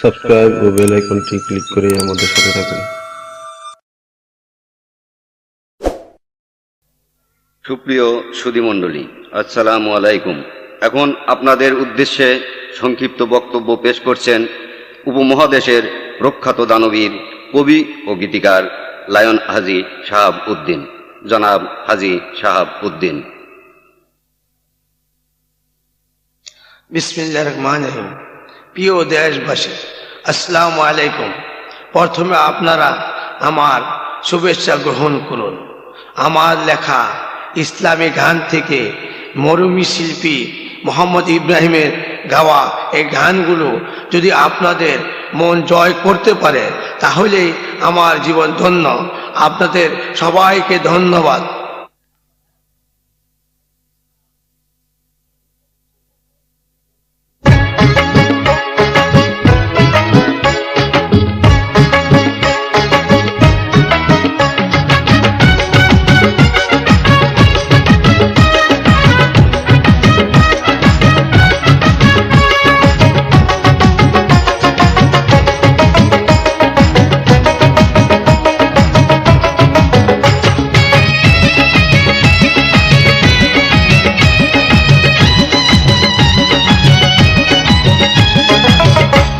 Subscribe ও bell আইকনটি click করে আমাদের সাথে থাকুন। সুপ্রিয় সুধীমণ্ডলী, আসসালামু আলাইকুম। এখন আপনাদের উদ্দেশ্যে সংক্ষিপ্ত বক্তব্য পেশ করছেন উপমহাদেশের প্রখ্যাত দানবীর, কবি ও গীতিকার লায়ন হাজী শাহাব উদ্দিন, জনাব হাজী শাহাব উদ্দিন। বিসমিল্লাহির রহমানির রহিম। প্রিয় দেশবাসী, আসসালামু আলাইকুম। প্রথমে আপনারা আমার শুভেচ্ছা গ্রহণ করুন। আমার লেখা ইসলামী গান থেকে মরমী শিল্পী মোহাম্মদ ইব্রাহিমের গাওয়া এই গানগুলো যদি আপনাদের মন জয় করতে পারে তাহলে আমার জীবন ধন্য। আপনাদের সবাইকে ধন্যবাদ।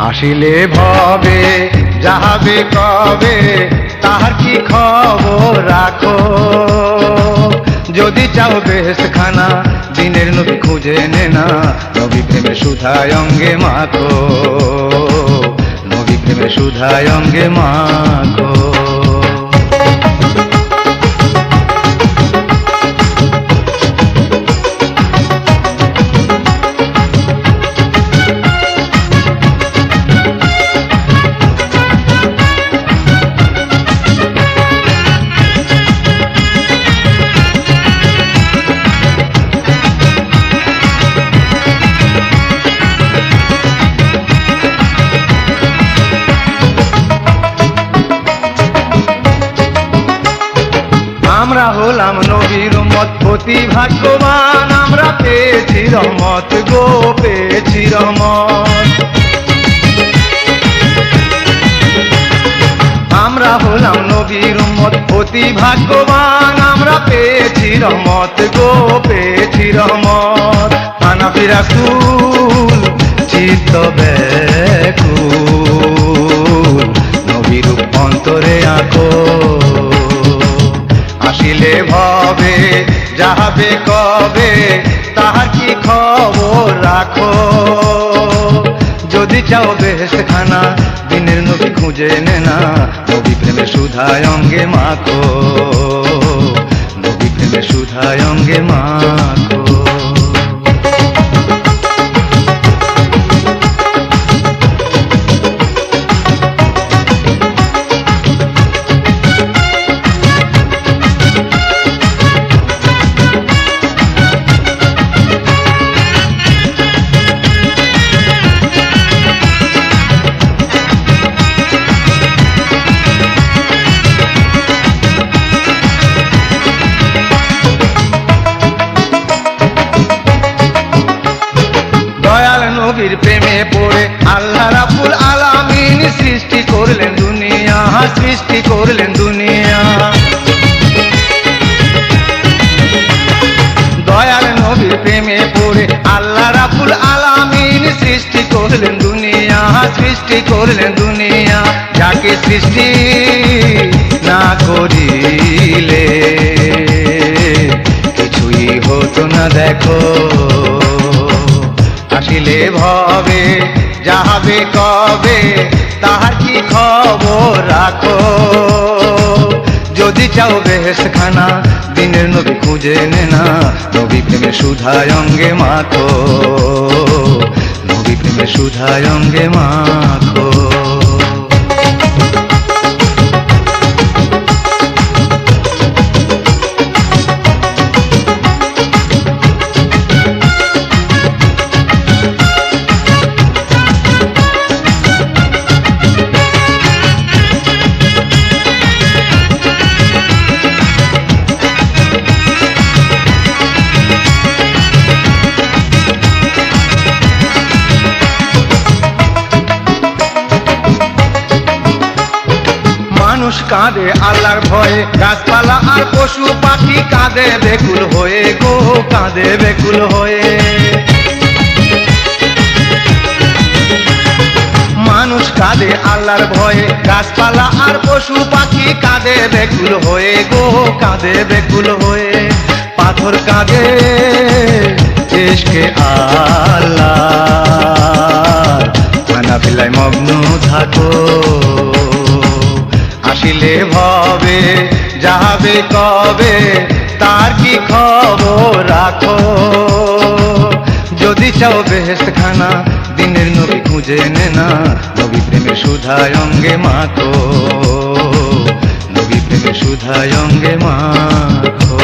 আসিলে ভবে যাহাবে কবে, তাহার কি খবর রাখো। যদি চাও বেহেশতখানা, দিনের নবী খুঁজে নে না, নবী প্রেমে সুধায় অঙ্গে মাখো, নবী প্রেমে সুধায় অঙ্গে মাখো। আমরা হলাম নবীর উম্মত, অতি ভাগ্যবান, আমরা পেয়েছি রহমত গো, পেয়েছি রহমত। আমরা হলাম নবীর উম্মত, অতি ভাগ্যবান, আমরা পেয়েছি রহমত গো, পেয়েছি রহমত। হানাফি রাসূল চিত্ত ব্যাকুল, নবীর অন্তরে আঁকো। আসিলে ভবে যাহাবে কবে, তাহার কি খবর রাখো। যদি চাও বেহেশতখানা, দিনের নবী খুঁজে নে না, নবী প্রেমে সুধায় অঙ্গে মাখো, নবী প্রেমে সুধায় অঙ্গে মাখো। নবীর প্রেমে পড়ে আল্লাহ রাব্বুল আলামিন সৃষ্টি করলেন দুনিয়া, সৃষ্টি করলেন দুনিয়া। দয়াল নবীর প্রেমে পড়ে আল্লাহ রাব্বুল আলামিন সৃষ্টি করলেন দুনিয়া, সৃষ্টি করলেন দুনিয়া। যাকে সৃষ্টি না করিলে কিছুই হতো না দেখো। আসিলে ভবে যাহাবে কবে, তাহার কি খবর রাখো। যদি চাও বেহেশতখানা, দিনের নবী খুঁজে নে না, নবী প্রেমে সুধায় অঙ্গে মাখো, নবী প্রেমে সুধায় অঙ্গে মাখো। মানুষ কাঁদে আল্লাহর ভয়ে, গাছপালা আর পশু পাখি কাঁদে বেকুল হয়ে গো, কাঁদে বেকুল হয়ে। মানুষ কাঁদে আল্লাহর ভয়ে, গাছপালা আর পশু পাখি কাঁদে বেকুল হয়ে গো, কাঁদে বেকুল হয়ে। পাথর কাঁদে ইশকে আল্লাহ, আনাফিলায় মগ্ন থাকো। আসিলে ভবে যাবে কবে, তার কি খবর রাখো। যদি চাও বেহেশত খানা, দিনের নবী খুঁজে নে না, নবী প্রেমের সুধায় অঙ্গে মাখো, নবী প্রেমের সুধায় অঙ্গে মাখো।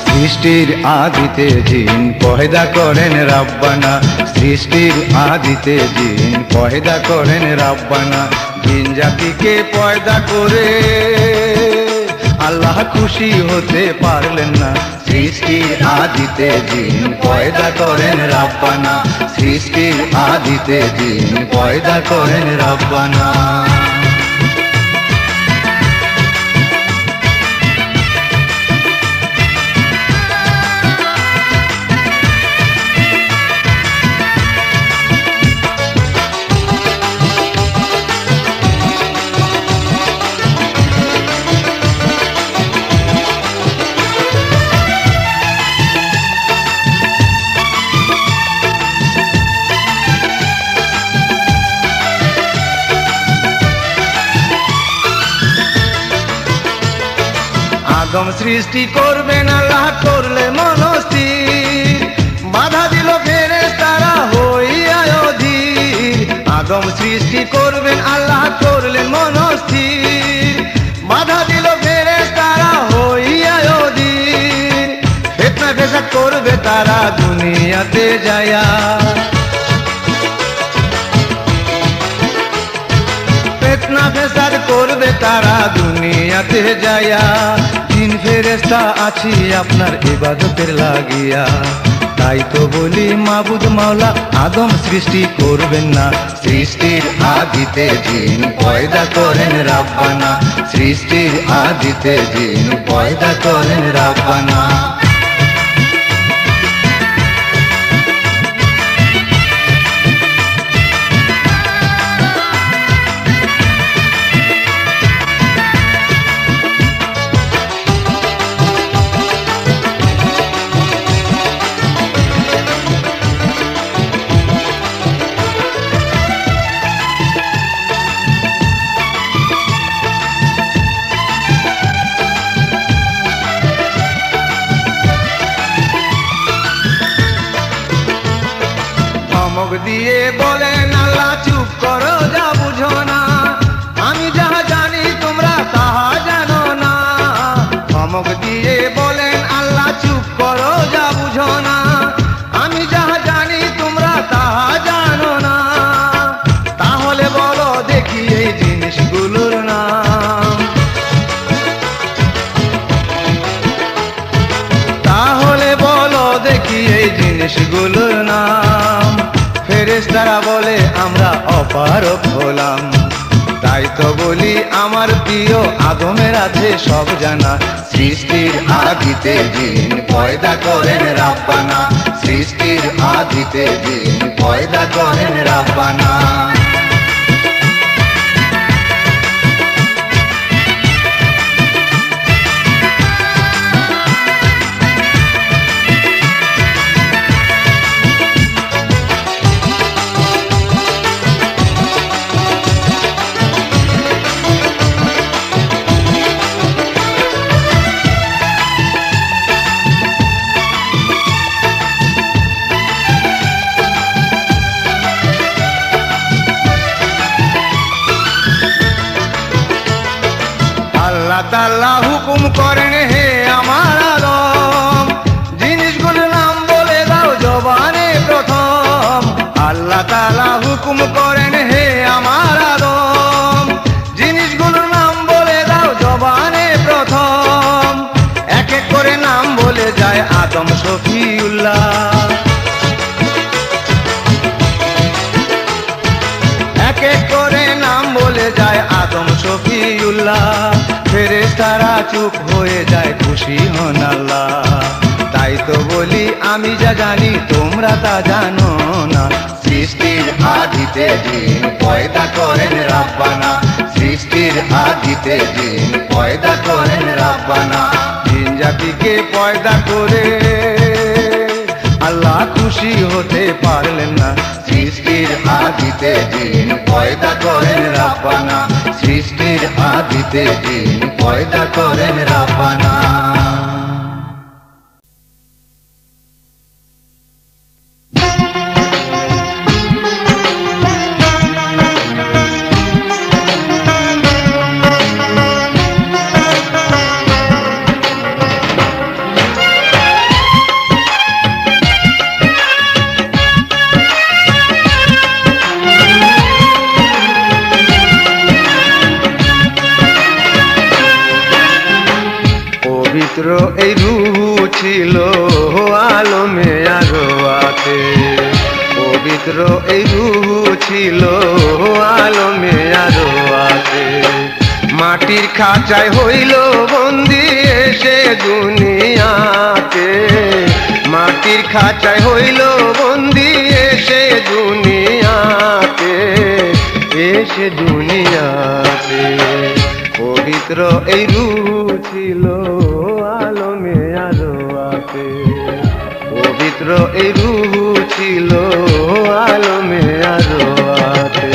সৃষ্টির আদিতে জিন পয়দা করেন রাব্বানা, সৃষ্টির আদিতে জিন পয়দা করেন রাব্বানা। জিন জাতিকে পয়দা করে আল্লাহ খুশি হতে পারলেন না, সৃষ্টির আদিতে জিন পয়দা করেন রাব্বানা, সৃষ্টির আদিতে জিন পয়দা করেন রাব্বানা। আদম সৃষ্টি করবেন আল্লাহ করলে মনস্থির, বাধা দিল ফেরেশতারা হইয়া অধীর। আদম সৃষ্টি করবেন আল্লাহ করলেন মনস্থির, বাধা দিল ফেরেশতারা হইয়া অধীর। ফিতনা ফেসাদ করবে তারা দুনিয়াতে যায়া, ফিতনা ফেসাদ করবে তারা দুনিয়াতে যায়া। জিন ফেরেশতা আছি আপনার ইবাদতের লাগিয়া, তাই তো বলি মাবুদ মাওলা আদম সৃষ্টি করবেন না, সৃষ্টির আদিতে জিন পয়দা করেন রাব্বানা, সৃষ্টির আদিতে জিন পয়দা করেন রাব্বানা। ধমক দিয়ে বলেন আল্লাহ চুপ করো যা বুঝো না, আমি যাহা জানি তোমরা তাহা জানো না। ধমক দিয়ে বলেন আল্লাহ চুপ করো যা বুঝো না, আমি যাহা জানি তোমরা তাহা জানো না। তাহলে বলো দেখি এই জিনিসগুলোর নাম, তাহলে বলো দেখি এই জিনিসগুলোর নাম। ফেরেশতারা বলে আমরা অপারগ হলাম, তাই তো বলি আমার প্রিয় আদমের আছে সব জানা, সৃষ্টির আদিতে জিন পয়দা করেন রাব্বানা, সৃষ্টির আদিতে জিন পয়দা করেন রাব্বানা। তাআলা হুকুম করেন হে আমার আদম, জিনিসগুলোর নাম বলে দাও জবানে প্রথম। আল্লাহ তাআলা হুকুম করেন হে আমার আদম, জিনিসগুলোর নাম বলে দাও জবানে প্রথম। এক এক করে নাম বলে যায় আদম শফিউল্লাহ, এক এক করে নাম বলে যায় আদম শফিউল্লাহ। ফেরেশতারা চুপ হয়ে যায়, খুশি হন আল্লাহ। তাই তো বলি আমি যা জানি তোমরা তা জানো না। সৃষ্টির আদিতে জিন পয়দা করেন রাব্বানা, সৃষ্টির আদিতে জিন পয়দা করেন রাব্বানা। জিন জাতিকে পয়দা করে আল্লাহ খুশি হতে পারলেন না। সৃষ্টির আদিতে জিন পয়দা করেন রাব্বানা, সৃষ্টির আদিতে জিন পয়দা করেন রাব্বানা। পবিত্র এই রূহ ছিল আলমে আরওয়াতে, পবিত্র এই রূহ ছিল আলমে আরওয়াতে। মাটির খাঁচায় হইল বন্দি এসে দুনিয়াতে, মাটির খাঁচায় হইল বন্দি এসে দুনিয়াতে, এসে দুনিয়াতে। পবিত্র এই রূহ ছিল আলমে আরওয়াতে, পবিত্র এই রূহ ছিল আলমে আরওয়াতে।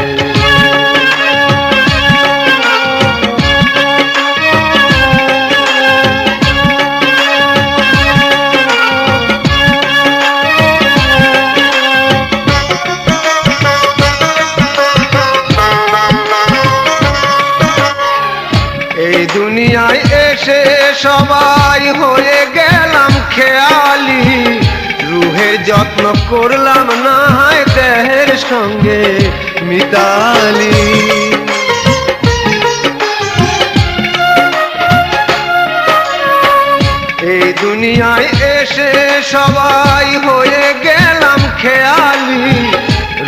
এই দুনিয়ায় এসে সবাই হয়ে গেলাম খেয়ালি, রুহের যত্ন করলাম না হয় দেহের সঙ্গে মিতালি। এই দুনিয়ায় এসে সবাই হয়ে গেলাম খেয়ালি,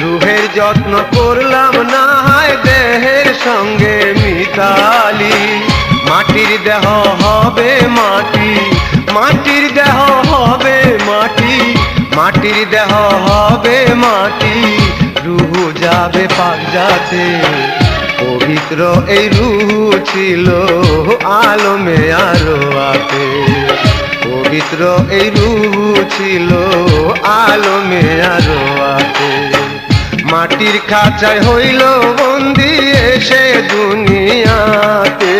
রুহের যত্ন করলাম না হয় দেহের সঙ্গে মিতালি। মাটির দেহ হবে মাটি, মাটির দেহ হবে মাটি, মাটির দেহ হবে মাটি, রুহ যাবে পাক যাতে। পবিত্র এই রূহ ছিল আলমে আরওয়াতে, পবিত্র এই রূহ ছিল আলমে আরওয়াতে। মাটির খাঁচায় হইল বন্দি এসে দুনিয়াতে,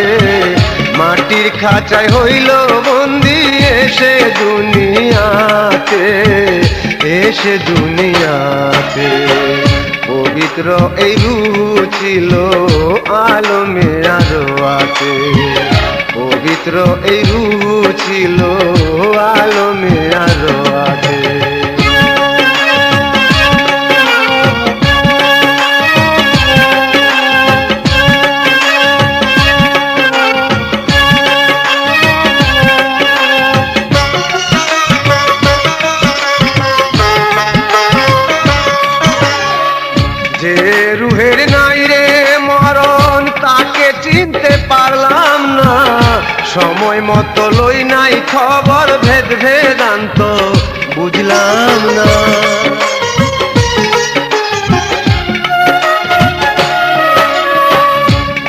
মাটির খাঁচায় হইল বন্দি এসে দুনিয়াতে, এসে দুনিয়াতে। পবিত্র এই রূহ ছিল আলমে আরওয়াতে, পবিত্র এই রূহ ছিল আলমে আরওয়াতে। যে রুহের নাই রে মরণ তাকে চিনতে পারলাম না, সময় মতো লই নাই খবর ভেদ ভেদান্ত বুঝলাম না।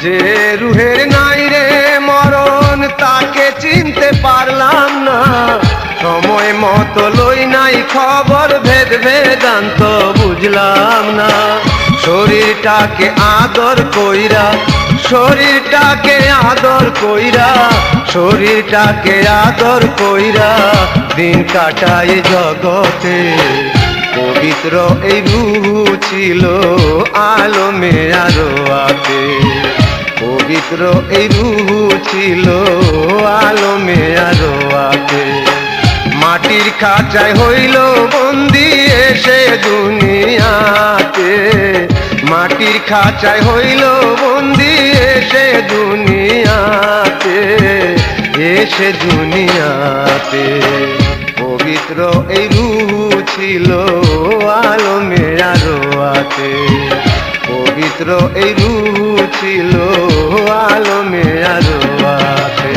যে রুহের নাই রে মরণ তাকে চিনতে পারলাম না, সময় মতো লই নাই খবর ভেদ ভেদান্ত বুঝলাম না। শরীরটাকে আদর কইরা, শরীরটাকে আদর কইরা, শরীরটাকে আদর কইরা দিন কাটায় জগতে। পবিত্র এই রূহ ছিল আলমে আরওয়াতে, পবিত্র পবিত্র এই রূহ ছিল আলমে আরোয়াতে। মাটির খাঁচায় হইল বন্দি এসে দুনিয়াতে, মাটির খাঁচায় হইল বন্দি এসে দুনিয়াতে, এসে দুনিয়াতে। পবিত্র এই রূহ ছিল আলমে আরোয়াতে, পবিত্র এই রূহ ছিল আলমে আরোয়াতে।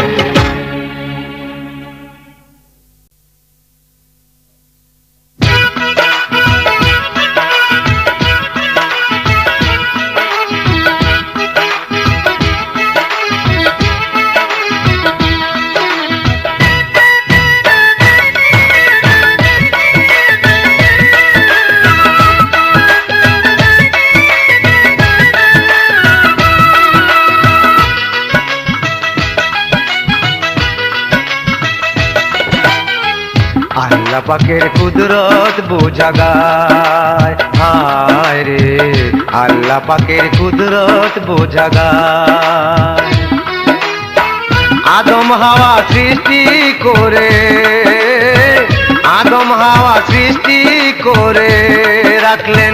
আল্লাহ পাকের কুদরত বোঝা গায়, হায় রে আল্লাহ পাকের কুদরত বোঝা গায়। আদম হাওয়া সৃষ্টি করে, আদম হাওয়া সৃষ্টি করে রাখলেন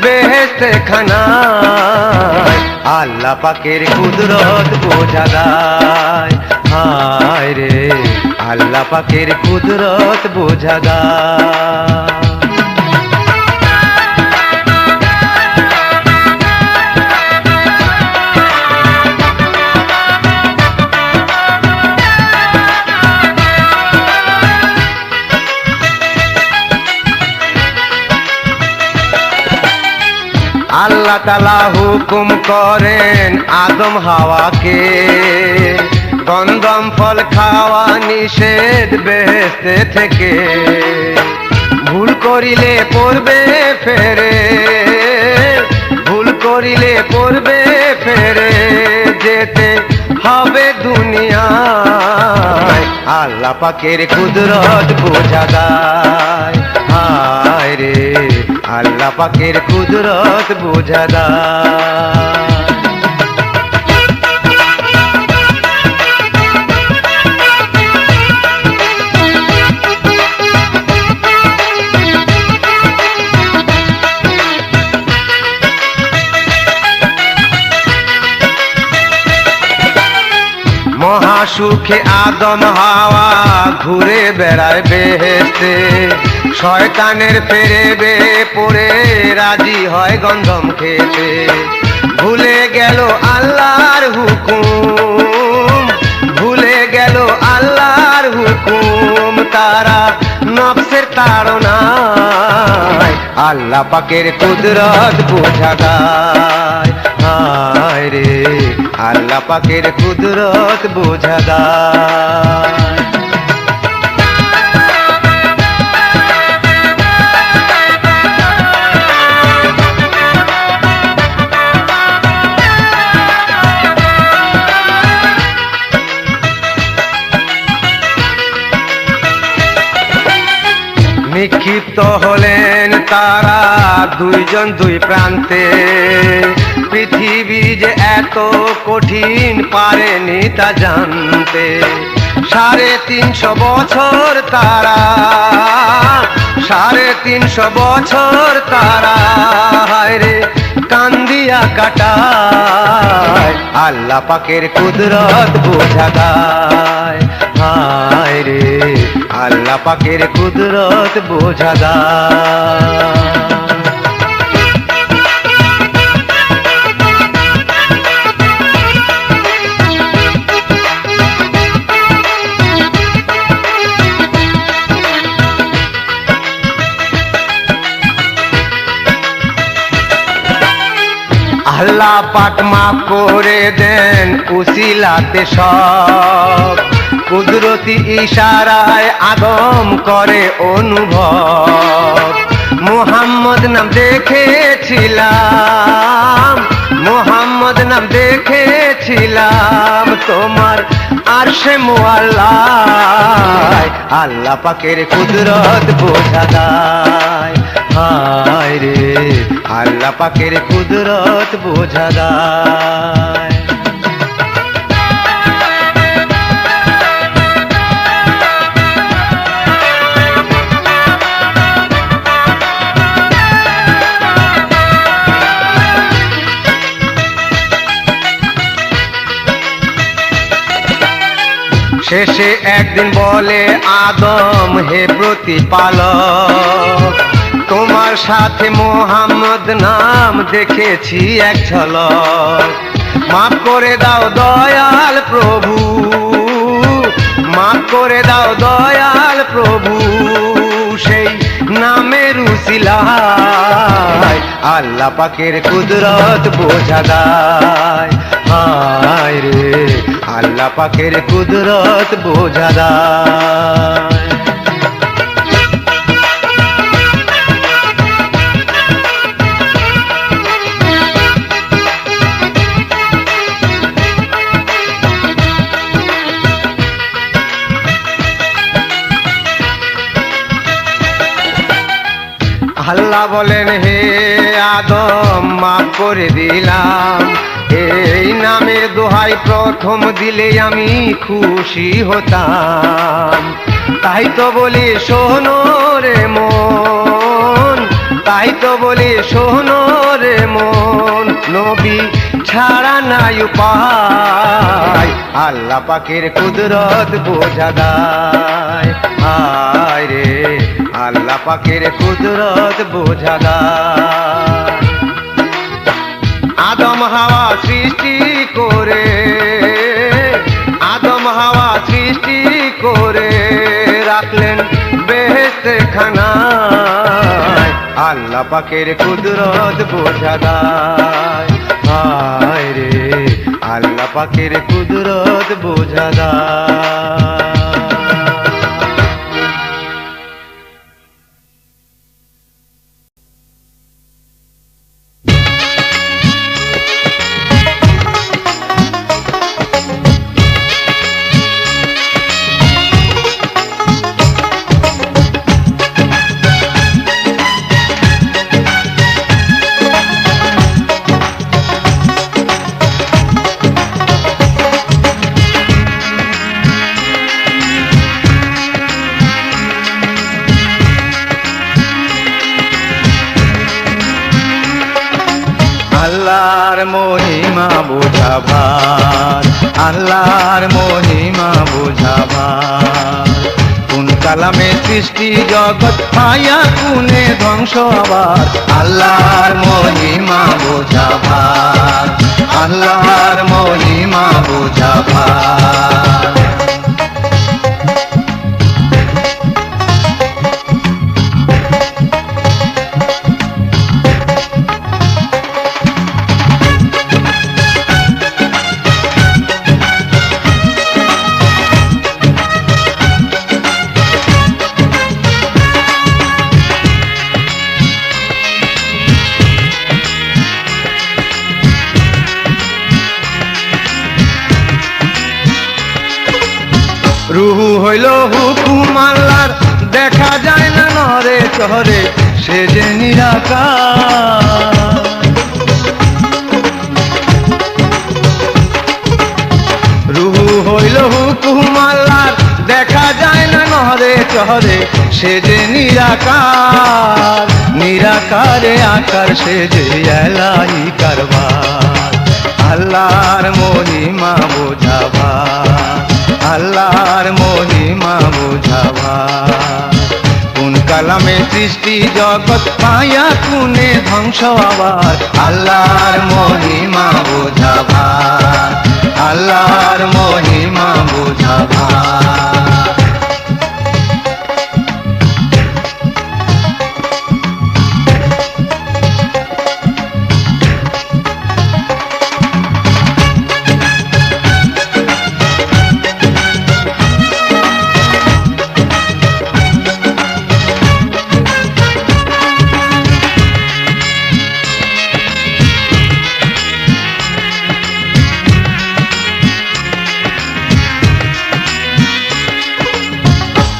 বেহেশতে খানায়। আল্লাহ পাকের কুদরত বোঝা গায়, হায় রে আল্লাহ পাকের কুদরত বোঝা গায়। আল্লাহ তাআলা হুকুম করেন আদম হাওয়াকে, গন্ধম ফল খাওয়া নিষেধ বেহেশতে থেকে। ভুল করিলে পড়বে ফেরে, ভুল করিলে পড়বে ফেরে, যেতে হবে দুনিয়ায়। আল্লাহ পাকের কুদরত বোঝা গায়, হায় রে আল্লাহ পাকের কুদরত বোঝা গায়। মহাসুখে আদম হাওয়া ঘুরে বেড়ায় বেহেশতে, শয়তানের ফেরেবে পড়ে রাজি হয় গন্ধম খেতে। ভুলে গেল আল্লাহর হুকুম, ভুলে গেল আল্লাহর হুকুম, তারা নফসের তাড়নায়। আল্লাহ পাকের কুদরত বোঝা গায়, হায় রে আল্লাহ পাকের কুদরত বোঝা গায়। নিক্ষিপ্ত হলেন তারা দুইজন দুই প্রান্তে, পৃথিবী যে এত কঠিন পারেনি তা জানতে। 350 বছর তারা, 350 বছর তারা হায় রে কান্দিয়া কাটায়। আল্লাহ পাকের কুদরত বোঝা গায়, হায় রে আল্লাহ পাকের কুদরত বোঝা গায়। আল্লাহ পাক মাফ করে দেন উসিলাতে সব, কুদরতি ইশারায় আদম করে অনুভব। মুহাম্মদ নাম দেখেছিলাম, মুহাম্মদ নাম দেখেছিলাম তোমার আরশে মুআল্লায়। আল্লাহ পাকের কুদরত বোঝা যায়, হায় রে আল্লাহ পাকের কুদরত বোঝা যায়। শেষে একদিন বলে আদম, হে প্রতিপালক, তোমার সাথে মোহাম্মদ নাম দেখেছি এক ঝলক। মাফ করে দাও দয়াল প্রভু, মাফ করে দাও দয়াল প্রভু, সেই নামের উসিলায় আল্লাহ পাকের কুদরত বোঝা দায়। হায় রে আল্লাহ পাকের কুদরত বোঝা দায়। আল্লাহ বলেন, হে আদম মাফ করে দিলাম, এই নামের দোহাই প্রথম দিলে আমি খুশি হতাম। তাই তো বলি শোনো রে মন, তাই তো বলি শোনো রে মন, নবী ছাড়া নাই উপায় আল্লাহ পাকের কুদরত বোঝা দায়। হায় রে আল্লাহ পাকের কুদরত বোঝা দায়। আদম হাওয়া সৃষ্টি করে, আদম হাওয়া সৃষ্টি করে রাখলেন বেহেশতে খানায় আল্লাহ পাকের কুদরত বোঝা দায়। হায় রে আল্লাহ পাকের কুদরত বোঝা দায়। আল্লাহর মহিমা বোঝা ভার, আল্লাহর মহিমা বোঝা ভার, কোন কালামে সৃষ্টি জগৎ মায়া কোনে ধ্বংস আবার। আল্লাহর মহিমা বোঝা ভার, আল্লাহর মহিমা বোঝা ভার। রুহু হইল হুকুম আল্লাহর, দেখা যায় না নরে চরে, সে যে নিরাকার। রুহু হইল হুকুম আল্লাহর, দেখা যায় না নরে চরে, সে যে নিরাকার। নিরাকারে আকার, সে যে এলাহি কারবার। আল্লাহর মহিমা বোঝা ভার, আল্লাহর মহিমা বোঝা ভার, কোন কালামে সৃষ্টি জগৎ মায়া কোনে ধ্বংস আবার। আল্লাহর মহিমা বোঝা ভার, আল্লাহর মহিমা বোঝা ভার।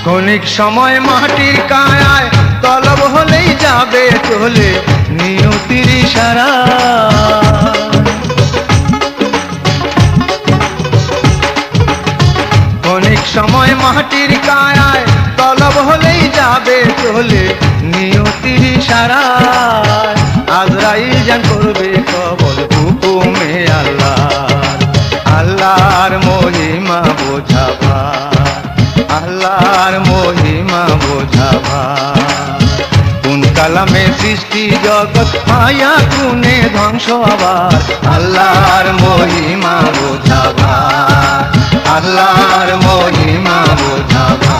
ক্ষণিক সময় মাটির কায়ায় তলব হলেই যাবে চলে নিয়তির ইশারা। ক্ষণিক সময় মাটির কায়ায় তলব হলেই যাবে চলে নিয়তির ইশারা। আজরাইল জান করবে কবল হুকুমে আল্লাহ, আল্লাহর মহিমা বোঝা ভার। মহিমা বোঝাবা কোন কালামে সৃষ্টি জগৎ মায়া গুণে ধ্বংস আবার আল্লাহর মহিমা বোঝাবা আল্লাহর মহিমা বোঝাবা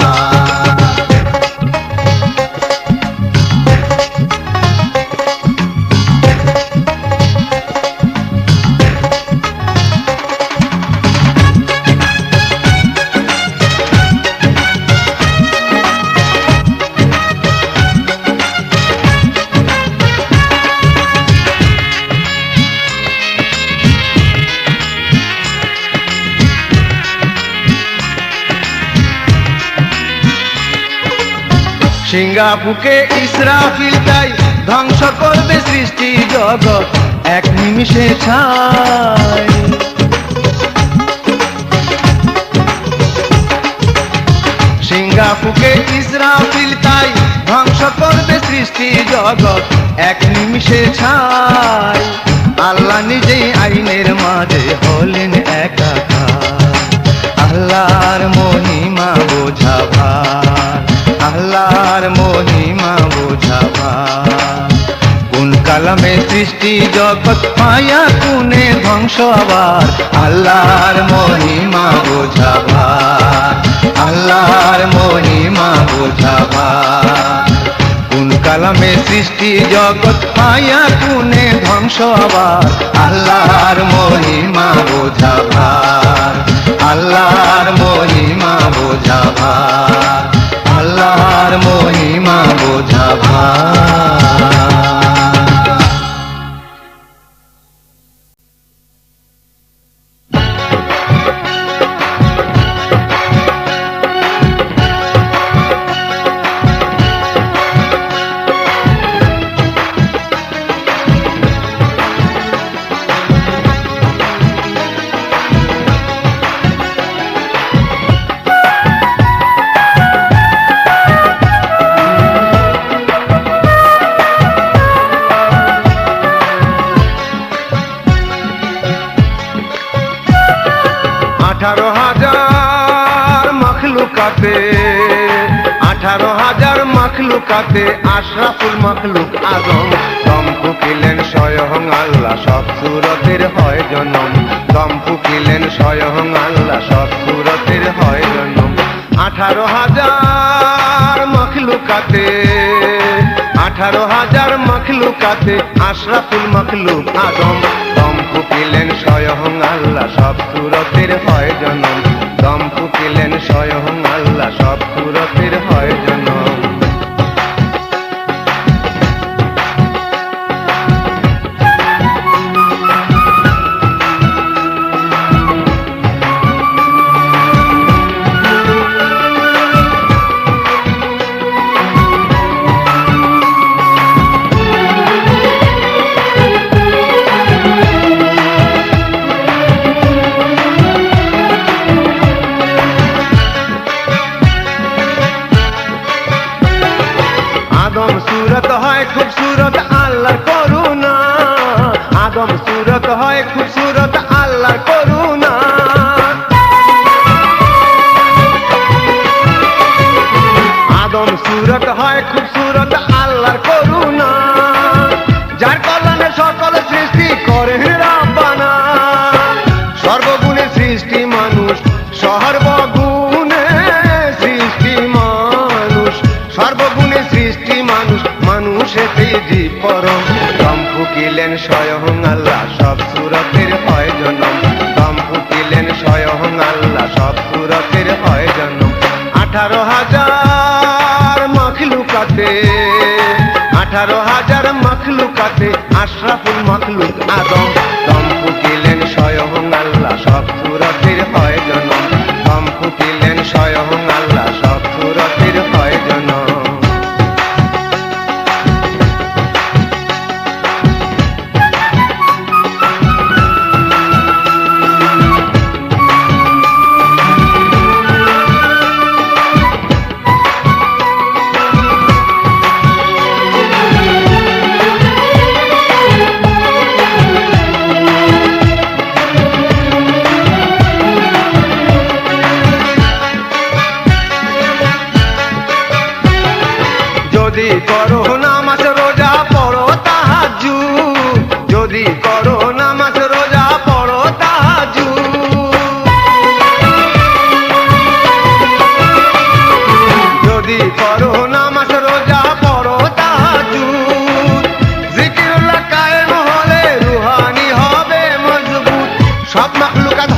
সিংহা বুকে ইসরাফিল তাই ধ্বংস করবে সৃষ্টি জগৎ এক নিমিষে ছাই সিংহা বুকে ইসরাফিল তাই ধ্বংস করবে সৃষ্টি জগৎ এক নিমিষে ছাই আল্লাহ নিজেই আইনের মাঝে হলেন একাকার আল্লাহর মহিমা বোঝাবা আল্লাহর মহিমা বোঝাবা কোন কালামে সৃষ্টি জগৎ মায়া গুণে ধ্বংস আবার আল্লাহর মহিমা বোঝাবা আল্লাহর মহিমা বোঝাবা কোন কালামে সৃষ্টি জগৎ মায়া গুণে ধ্বংস আবার আল্লাহর মহিমা বোঝাবা আল্লাহর মহিমা বোঝাবা আল্লাহর মহিমা বোঝাবা আঠারো হাজার মখলুকাতে আশরাফুল মখলুক আজম দম ফুকিলেন স্বয়ং আল্লাহ সব সুরতের হয় জনম দম ফুকিলেন স্বয়ং আল্লাহ সব সুরতের হয় জনম 18,000 মখলুকাতে 18,000 মখলুকাতে আশরাফুল মখলুক আজম দম ফুকিলেন স্বয়ং আল্লাহ সব সুরতের হয় জনম দম ফুকিলেন স্বয়ং আল্লাহ সব সুরতের হয় জনম खूबसूरत आल्लाहर करुणा आदम सूरत है खूबसूरत आल्लाहर करुणा आदम सूरत है खूबसूरत आल्लाहर करुणा जार कल्याणे सकल सृष्टि करेन रब्बाना सर्वगुणे सृष्टि मानुष सर्वगुणे सृष्टि मानुष सर्वगुणे सृष्टि मानुष মানুষেতেই জীব পরম দম ফুকিলেন স্বয়ং আল্লাহ সব সুরতের হয় জনম দম ফুকিলেন স্বয়ং আল্লাহ সব সুরতের হয় জনম 18,000 মখলুকাতে 18,000 মখলুকাতে আশরাফুল মখলুক আদম দম ফুকিলেন স্বয়ং আল্লাহ সব সুরতের হয় জনম দম ফুকিলেন স্বয়ং আল্লাহ সব সুরতের হয় জনম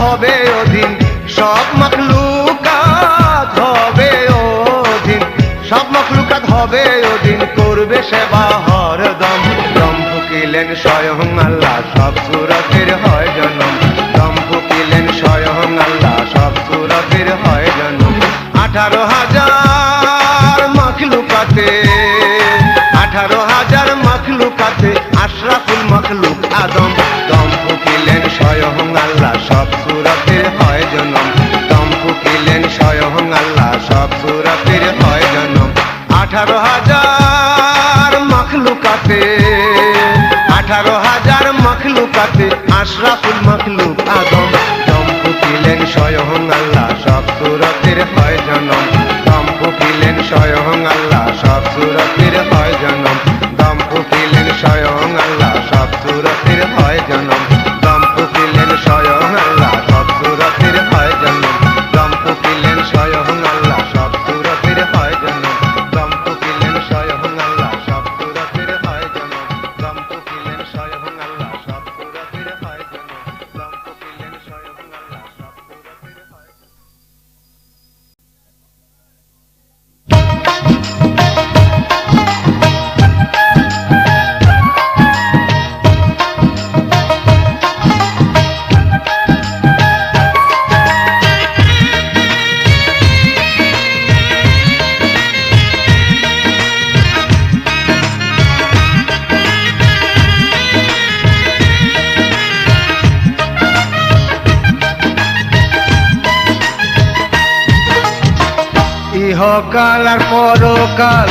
হবে ওদিন, সব মখলুকাত হবে ওদিন, সব মখলুকাত হবে ওদিন, করবে সেবা হরদম। দম ফুকিলেন স্বয়ং আল্লাহ, সব সুরতের হয় জনম। দম ফুকিলেন স্বয়ং আল্লাহ, সব সুরতের হয় জনম। 18,000 মখলুকাতে, 18,000 মখলুকাতে আশরাফুল মখলুক আদম। দম ফুকিলেন স্বয়ং আল্লাহ, সব সুরতের হয় জনম। দম ফুকিলেন স্বয়ং আল্লাহ, সব সুরতের হয় জনম। 18,000 মখলুকাতে, 18,000 মখলুকাতে আশরাফুল মখলুক আদম। দম ফুকিলেন স্বয়ং আল্লাহ, সব সুরতের হয় জনম। দম ফুকিলেন স্বয়ং আল্লাহ, সব সুরতের হয় জনম। দম ফুকিলেন স্বয়ং আল্লাহ, সব সুরতের হয় জনম। দম ফুকিলেন স্বয়ং আল্লাহ, সব সুরতের হয় জনম। দম ফুকিলেন স্বয়ং আল্লাহ, সব সুরতের হয় জনম। দম ফুকিলেন স্বয়ং আল্লাহ, সব সুরতের হয় জনম। দম ফুকিলেন স্বয়ং আল্লাহ, সব সুরতের হয় জনম। দম ফুকিলেন স্বয়ং আল্লাহ, সব সুরতের হয় জনম। ইহকাল আর পরকাল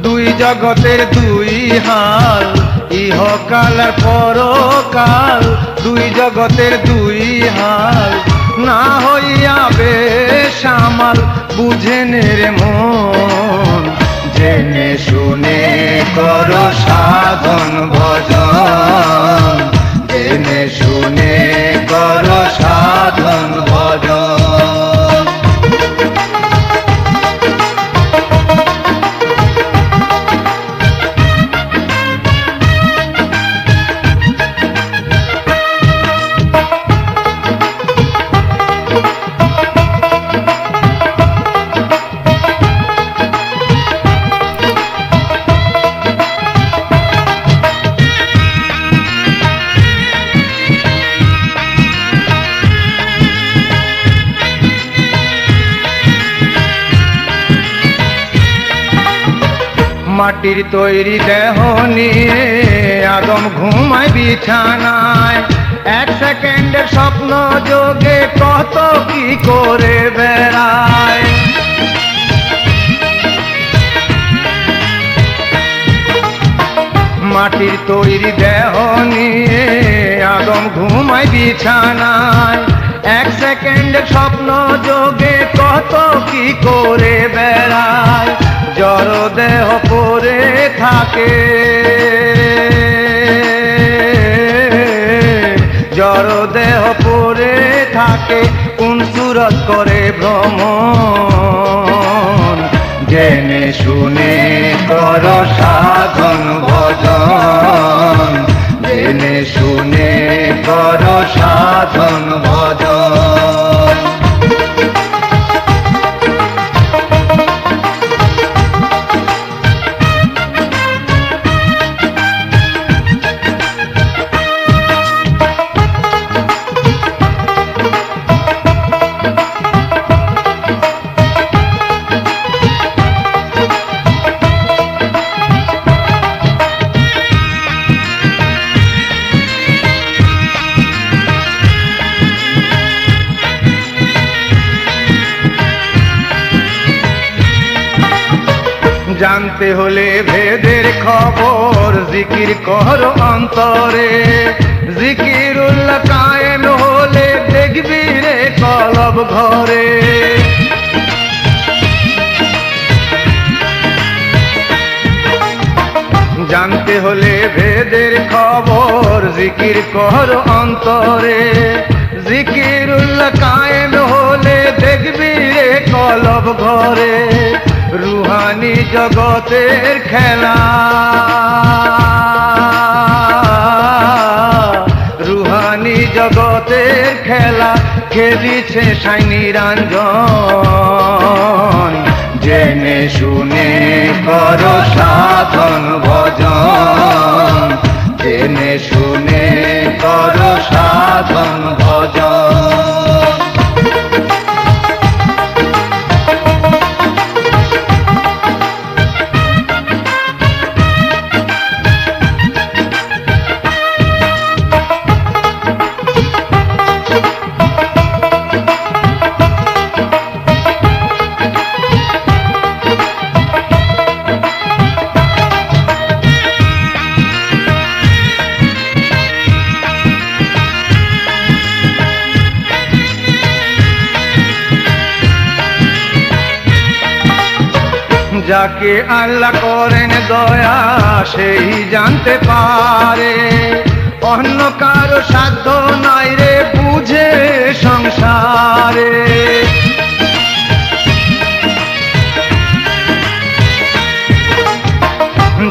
দুই জগতের দুই হাল। ইহকাল আর পরকাল দুই জগতের দুই হাল। না হইয়া বেসামাল বুঝেনে রে মন, জেনে শুনে করো সাধন ভজন। জেনে শুনে করো সাধন ভজন। মাটির তৈরি দেহ নিয়ে আদম ঘুমায় বিছানায়। এক সেকেন্ডের স্বপ্ন যোগে কত কি করে বেড়ায়। মাটির তৈরি দেহ নিয়ে আদম ঘুমায় বিছানায়। এক সেকেন্ডের স্বপ্ন যোগে কত কি করে বেড়ায়। জড় দেহ পরে থাকে, জড় দেহ পরে থাকে, কোন সুরত করে ভ্রমণ। জেনে শুনে কর সাধন ভজন। জেনে শুনে কর সাধন ভজন। জানতে হলে ভেদের খবর জিকির কর অন্তরে। জিকিরুল্লাহ কায়েম হলে দেখবি রে কলব ঘরে। জানতে হলে ভেদের খবর জিকির কর অন্তরে। জিকিরুল্লাহ কায়েম হলে দেখবি রে কলব ঘরে। রুহানি জগতের খেলা, রুহানি জগতের খেলা চোখে দিছে সাই নিরঞ্জন, জেনে শুনে করো সাধন ভজন, জেনে শুনে করো সাধন ভজন। যাকে আল্লাহ করেন দয়া সেই জানতে পারে, অন্য কারো সাধ্য নাই রে বুঝে সংসারে।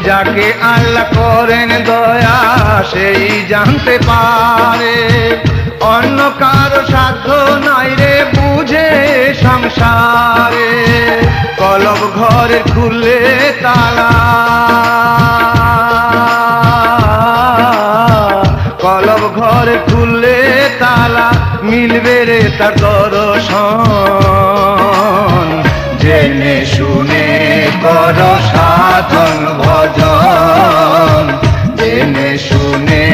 যাকে আল্লাহ করেন দয়া সেই জানতে পারে, অন্য কারো সাধ্য নাই রে বুঝে সংসারে। কলব ঘরে খুলে তালা, কলব ঘরে খুলে তালা, মিলবে রে তার দর্শন, জেনে শুনে করো সাধন ভজন, জেনে শুনে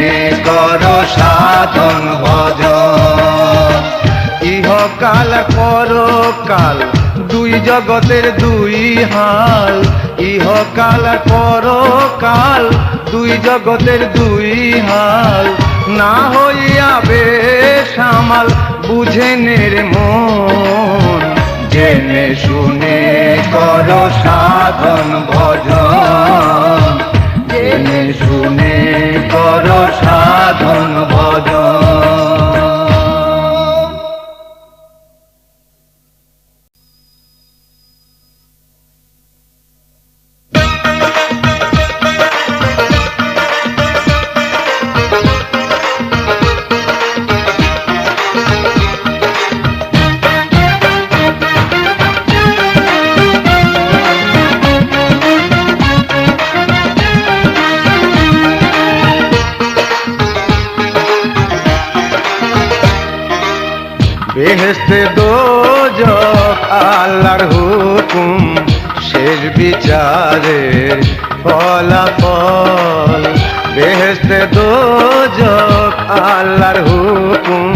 করো সাধন ভজন। ইহকাল পরকাল দুই জগতের দুই হাল, ইহকাল পরকাল দুই জগতের দুই হাল, না হইয়া বেসামাল বুঝে নের মন, জেনে শুনে করো সাধন ভজন, জেনে শুনে করো সাধন ভজন। বেহেশতে দোজখ আল্লাহর হুকুম, শেষ বিচারের ফলাফল। বেহেশতে দোজখ আল্লাহর হুকুম,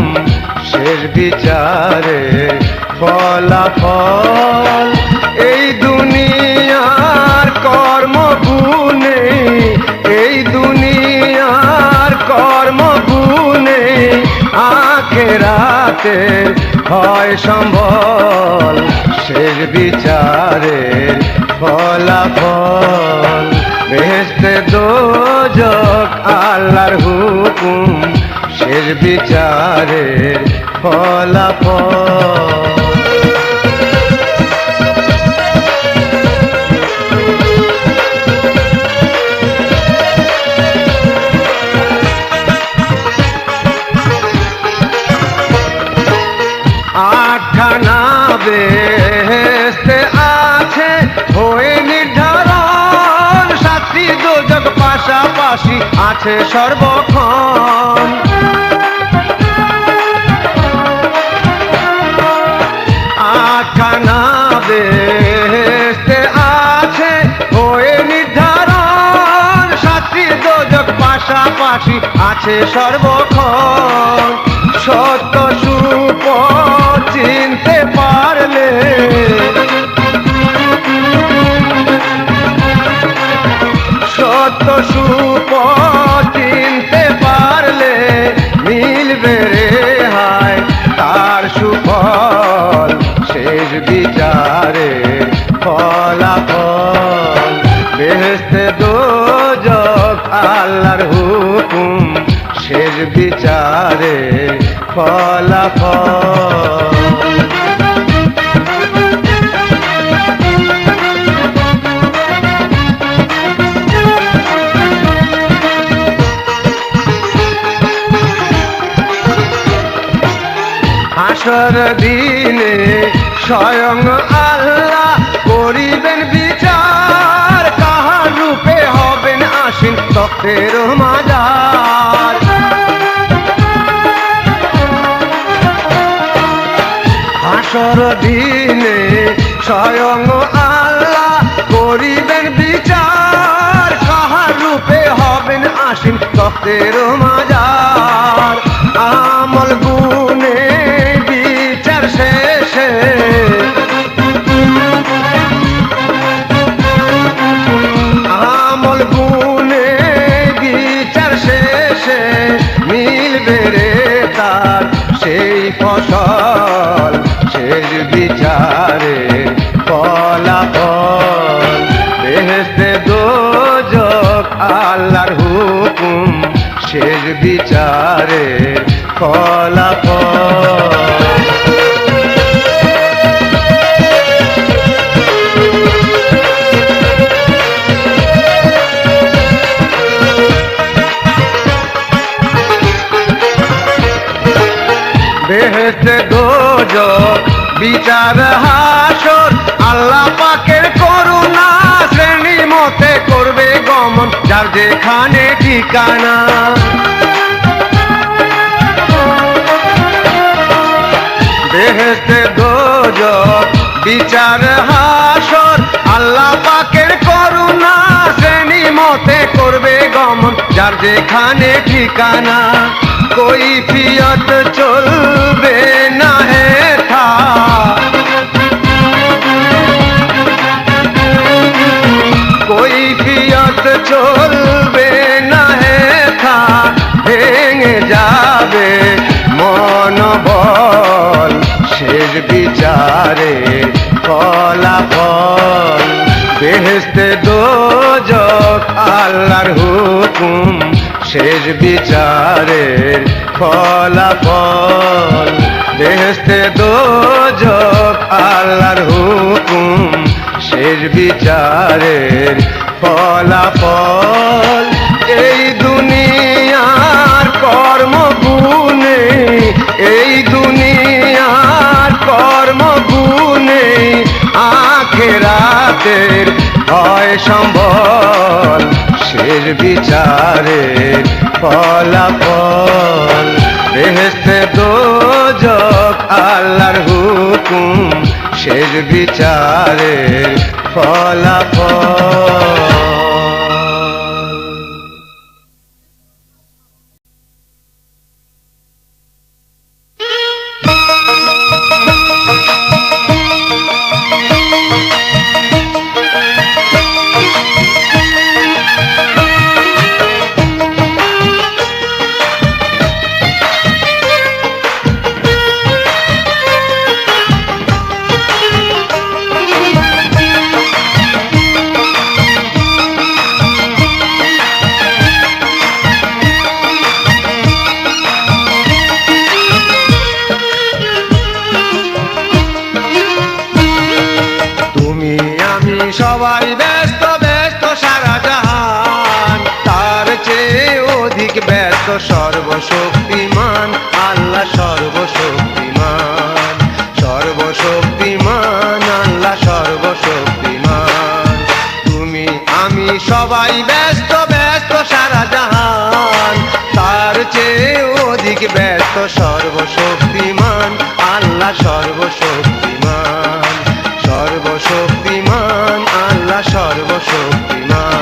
শেষ বিচারের ফলাফল। এই দুনিয়ার কর্মগুণে, এই দুনিয়ার কর্মগুণে আখেরাতে হয় সম্বল, শেষ বিচারের ফলাফল। বেহেশতে দোজখ আল্লাহর হুকুম, শেষ বিচারের ফলাফল। আটখানা বেহেশতে আছে হয়ে নির্ধারণ, সাতটি দোজখ পাশাপাশি আছে সর্বক্ষণ। আটখানা বেহেশতে আছে হয়ে নির্ধারণ, সাতটি দোজখ পাশাপাশি আছে সর্বক্ষণ। সত্য সুপথ চিনতে পারলে, সত্য সুপথ চিনতে পারলে, মিলবে রে হায় তার সুফল, শেষ বিচারে ফলাফল। বেহেশতে দোজখ আল্লাহর হুকুম, শেষ বিচারে ফলাফল। হাসর দিনে স্বয়ং আল্লাহ করিবেন বিচার, কাহার রূপে হবেন আসীন তখতের মাজার। হাসর দিনে স্বয়ং আল্লাহ করিবেন বিচার, কাহার রূপে হবেন আসীন তখতের মাজার। আমল গুনে বিচার শেষে আমল গুনে বিচার শেষে মিলবে রে তার সেই ফসল, শেষ বিচারে ফলাফল। বেহেশতে দোজখ আল্লাহর হুকুম, শেষ বিচারে ফলাফল। বেহেশতে দোজখ বিচার হাসর, আল্লাহ পাকের করুণা শ্রেণী মতে করবে গমন যার যেখানে ঠিকানা। বেহেশতে দোজখ বিচার হাসর, আল্লাহ পাকের করুণা শ্রেণী মতে করবে গমন যার যেখানে ঠিকানা। কৈফিয়ত চলবে না হেথা, কৈফিয়ত চলবে না হেথা, ভেঙে যাবে মনোবল, শেষ বিচারে ফলাফল। বেহেশতে দোজখ আল্লাহর হুকুম, শেষ বিচারের ফলাফল। বেহেশতে দোজখ আল্লাহর হুকুম, শেষ বিচারের ফলাফল। এই দুনিয়ার কর্মগুণে, এই দুনিয়ার কর্মগুণে আখিরাতের হয় সম্বল, শেষ বিচারের ফলাফল। বেহেশতে দোজখ আল্লাহর হুকুম, শেষ বিচারের ফলাফল। সবাই ব্যস্ত ব্যস্ত সারা জাহান, তার চেয়ে অধিক ব্যস্ত সর্বশক্তিমান আল্লাহ, সর্বশক্তিমান, সর্বশক্তিমান আল্লাহ, সর্বশক্তিমান। তুমি আমি সবাই ব্যস্ত ব্যস্ত সারা জাহান, তার চেয়ে অধিক ব্যস্ত সর্বশক্তিমান আল্লাহ, সর্বশক্তিমান, সর্বশক্তিমান আল্লাহ, সর্বশক্তিমান।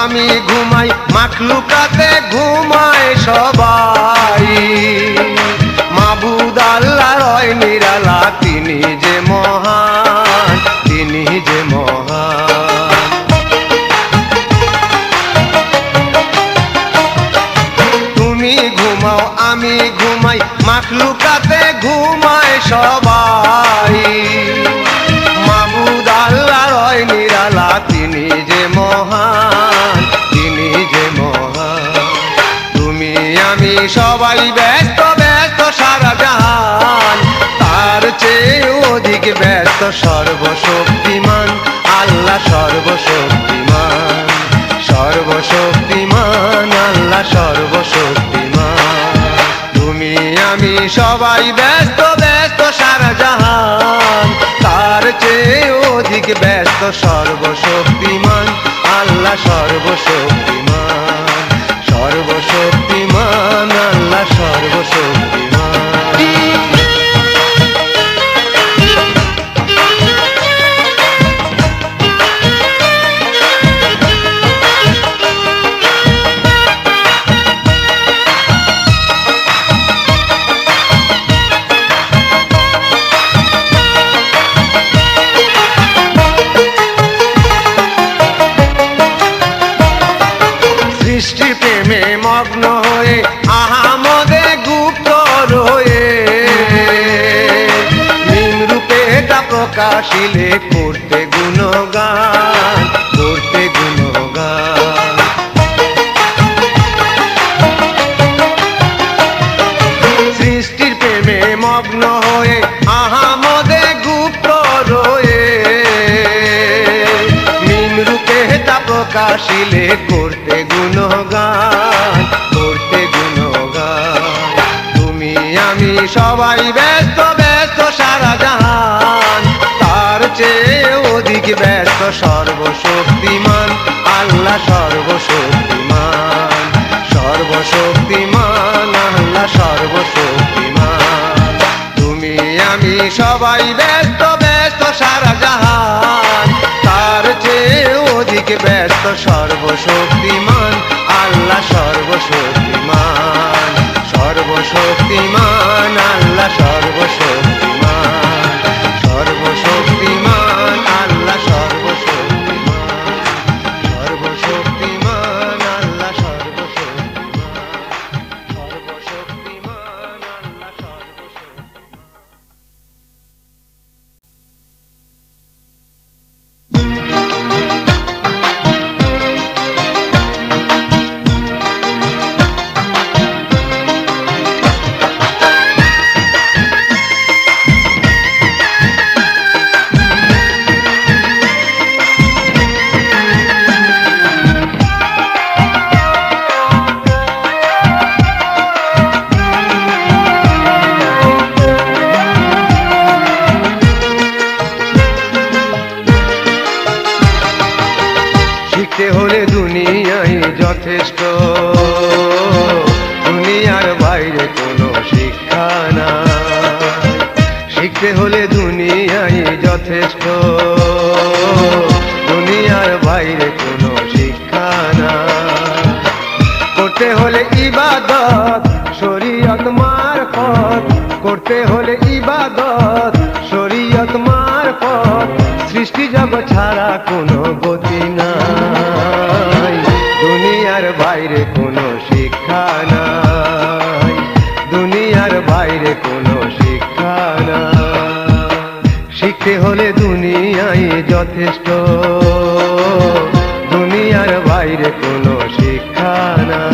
আমি ঘুমাই, মাখলুকাতে ঘুমায় সবাই, মাবুদ আল্লাহ রয় নিরালা, তিনি যে মহান, তিনি যে মহান। তুমি ঘুমাও আমি ঘুমাই, মাখলুকাতে ঘুমায় সবাই, মাবুদ আল্লাহ তিনি যে মহান, তিনি যে মহান। তুমি আমি সবাই ব্যস্ত ব্যস্ত সারা জাহান, তার চেয়ে অধিক ব্যস্ত সর্বশক্তিমান আল্লাহ, সর্বশক্তিমান, সর্বশক্তিমান আল্লাহ, সর্বশক্তিমান। তুমি আমি সবাই ব্যস্ত ব্যস্ত সারা জাহান, তার চেয়ে অধিক ব্যস্ত সর্বশক্তিমান আল্লাহ, সর্বশক্তিমান, সর্বশক্তিমান আল্লাহ, সর্বশক্তিমান। সৃষ্টির প্রেমে মগ্ন হয়ে আহামদে গুপ্ত রয়ে, নিম্রূপে তা প্রকাশিলে করতে গুণগান, করতে গুণগান। সৃষ্টির প্রেমে মগ্ন হয়ে আহামদে গুপ্ত রয়ে, নিম্রূপে তা প্রকাশিলে করতে গুণগান, করতে গুণগান। তুমি আমি সবাই ব্যস্ত ব্যস্ত সারা জাহান, তার চেয়ে অধিক ব্যস্ত সর্বশক্তিমান আল্লাহ, সর্বশক্তিমান, সর্বশক্তিমান আল্লাহ, সর্বশক্তিমান। তুমি আমি সবাই ব্যস্ত ব্যস্ত সারা জাহান, তার চেয়ে অধিক ব্যস্ত সর্বশক্তিমান আল্লাহ, সর্বশক্তিমান, সর্বশক্তিমান আল্লাহ, সর্বশক্তিমান, সর্বশক্তিমান আল্লাহ, সর্বশক্তিমান, সর্বশক্তিমান আল্লাহ, সর্বশক্তিমান, সর্বশক্তিমান আল্লাহ, সর্বশক্তিমান। শিখতে হলে দুনিয়ায় যথেষ্ট, দুনিয়ার বাইরে কোনো শিক্ষা নাই। শিখতে হলে দুনিয়ায় যথেষ্ট, দুনিয়ার বাইরে কোনো শিক্ষা নাই। করতে হলে ইবাদত শরীয়ত মারফত, করতে হলে ইবাদত শরীয়ত মারফত, সৃষ্টি জগৎ ছাড়া কোনো গতি নাই। দুনিয়ার বাইরে কোনো শিক্ষা নাই, দুনিয়ার বাইরে কোনো শিক্ষা নাই। শিখতে হলে দুনিয়ায় যথেষ্ট, দুনিয়ার বাইরে কোনো শিক্ষা নাই।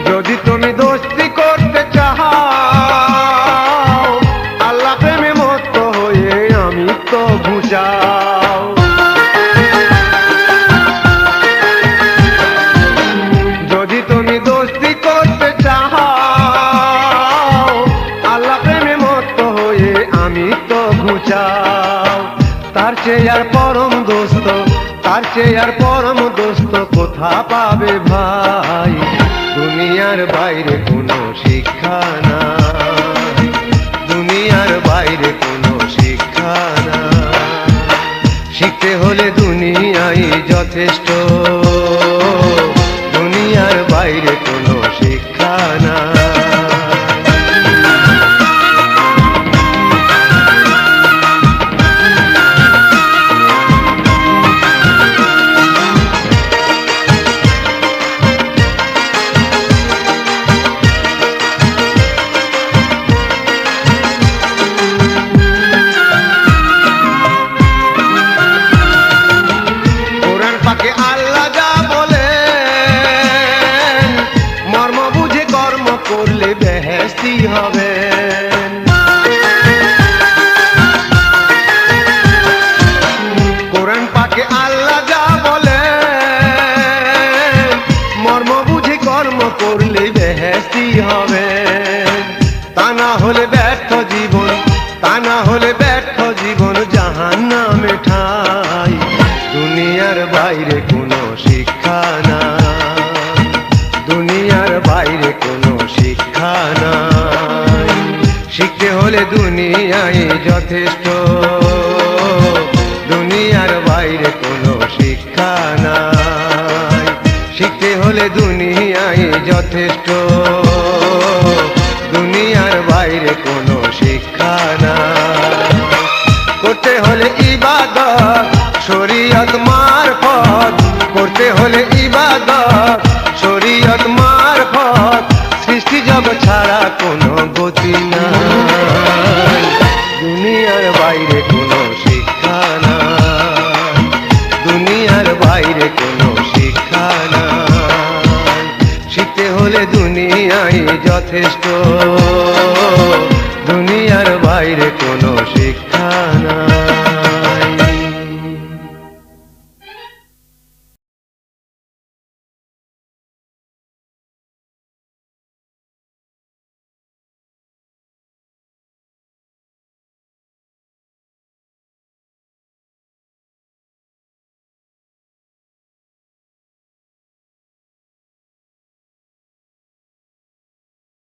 যদি তুমি দোস্তি করতে চাও, আল্লাহ প্রেমে মত্ত হয়ে আমি তো বুঝাও। যদি তুমি দোস্তি করতে চাও, আল্লাহ প্রেমে মত্ত হয়ে আমি তো ঘুচাও। তার চেয়ে আর পরম দোস্ত, তার চেয়ে আর পরম দোস্ত কোথা পাবে ভাই। দুনিয়ার বাইরে কোনো শিক্ষা নাই, দুনিয়ার বাইরে কোনো শিক্ষা নাই। শিখতে হলে দুনিয়ায় যথেষ্ট, দুনিয়ার বাইরে কোনো শিক্ষা নাই। করলে বেহেশতি হবে। কোরআন পাকে আল্লাহ যা বলে মর্ম বুঝে কর্ম করলে বেহেশতি হবে। তা না হলে ব্যর্থ জীবন, তা না হলে ব্যর্থ জীবন জাহান্নামে ঠাই। দুনিয়ার বাইরে কোনো শিক্ষা নাই, দুনিয়ার বাইরে কোনো শিক্ষা নাই। শিখতে হলে দুনিয়ায় যথেষ্ট, দুনিয়ার বাইরে কোনো শিক্ষা নাই। শিখতে হলে দুনিয়ায় যথেষ্ট, দুনিয়ার বাইরে কোনো শিক্ষা নাই। করতে হলে ইবাদত শরীয়ত মারফত, করতে হলে ইবাদত শরীয়ত মারফত। সৃষ্টি জগৎ ছাড়া কোনো গতি নাই, দুনিয়ার বাইরে কোনো শিক্ষা নাই, দুনিয়ার বাইরে কোনো শিক্ষা নাই। শিখতে হলে দুনিয়ায় যথেষ্ট, দুনিয়ার বাইরে কোনো শিক্ষা নাই।